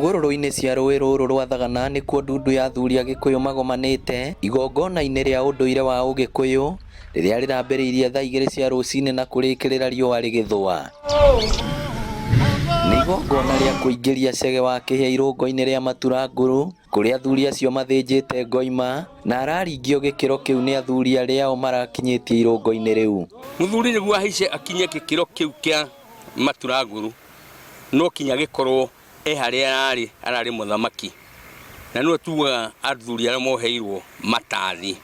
Hũgũrũrũ-inĩ cia rũũĩ rũrũ rwa Sagana nĩkuo ndundu ya athuri a Gĩkũyũ magomanĩte igongona-inĩ rĩa ũndũire wa Ũgĩkũyũ rĩrĩa rĩrambĩrĩirie thaa 2 cia rũcinĩ na kũrĩkĩrĩra riũa rĩgĩthũa. Nĩ igongona rĩa kũingĩria Chege wa Kihia irũngo-inĩ rĩa matura nguru, kũrĩa athuri acio mathĩnjĩte ngoima na araringio gĩkĩro kĩu nĩ athuri arĩa o marakinyĩtie irũngo-inĩ rĩu. Mũthuri nĩguo ahice akinye gĩkĩro kĩu kĩa matura nguru, no kinya gĩkorwo harĩa ararĩ mũthamaki, na no tuga athuri arĩa moheirwo matathi.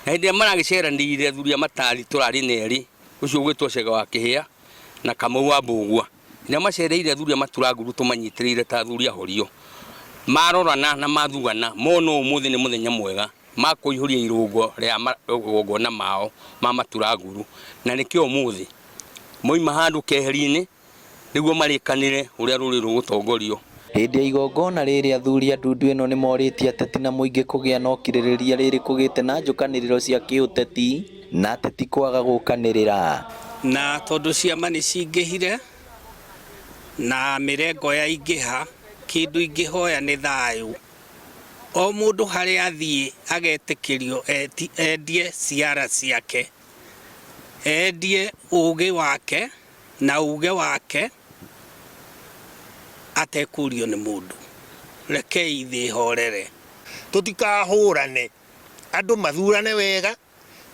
Na hĩndĩ ĩrĩa maragĩceranĩire athuri a matathi tũrarĩ nerĩ, ũcio ũgwĩtwo Chege wa Kihia na Kamau wa Mbũgua, na macereire athuri a matura nguru tũmanyitĩrĩire ta athuri ahorio, marorana na mathugana mona ũmũthĩ nĩ mũthenya mwega makũihũria irũngo rĩa igongona mao ma matura nguru, na nĩkĩo ũmũthĩ moima handũ keheri-inĩ nĩguo marĩkanĩre ũrĩa rũrĩ rũgũtongorio. Hĩndĩ ya igongona rĩrĩ athuri a ndundu ĩno nĩ morĩtie ateti na mũingĩ kũgĩa na ũkirĩrĩria rĩrĩ kũgĩte na njũkanĩrĩro cia kĩũteti na ateti kwaga gũkanĩrĩra. Na tondũ ciama nĩ cingĩhire na mĩrengo ya ingĩha, kĩndũ ingĩhoya nĩ thayũ. O mũndũ harĩa athiĩ agetĩkĩrio endie ciara ciake, endie ũũgĩ wake na uge wake atekũrio nĩ mũndũ. Rekei thĩ horere, tũtikahũrane, andũ mathurane wega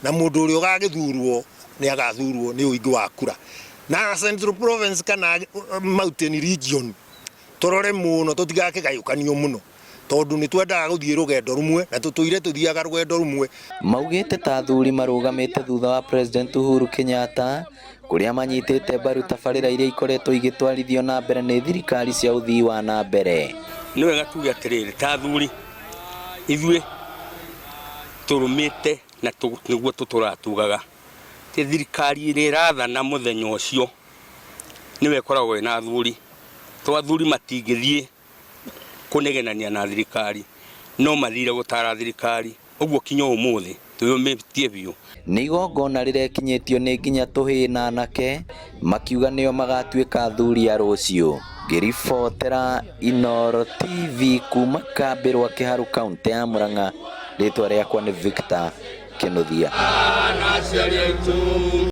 na mũndũ ũrĩa ũgagĩthurwo nĩ agathurwo nĩ ũingĩ wa kura. Na Central Province kana Mountain Region tũrore mũno, tũtigakĩgayũkanio mũno, tondũ nĩ twendaga gũthiĩ rũgendo rumwe na tũtũire tũthiaga rũgendo rumwe. Maugĩte ta athuri marũgamĩte thutha wa President Uhuru Kenyatta kũrĩa manyitĩte mbaru tabarĩra iria ikoretwo igĩtwarithio na mbere nĩ thirikari cia ũthii wa na mbere. Nĩ wega tuge atĩrĩrĩ ta athuri, ithuĩ tũrũmĩte na nĩguo tũtũratugaga te thirikari ĩrĩa ĩrathana mũthenya ũcio nĩwe ĩkoragwo ĩna athuri. To athuri matingĩthiĩ kũnegenania na thirikari, no mathire gũtara thirikari, ũguo kinya ũmũthĩ twĩyũmĩtie biũ. Nĩ igongona rĩrekinyĩtio nĩ nginya tũhĩĩ na anake makiuga nĩo magatuĩka athuri a rũciũ. Ngĩribotera Inooro TV kuma Kambĩrwa Kĩharu kaũntĩ ya Mũrang'a, rĩtwa rĩakwa nĩ Victor Kĩnuthia.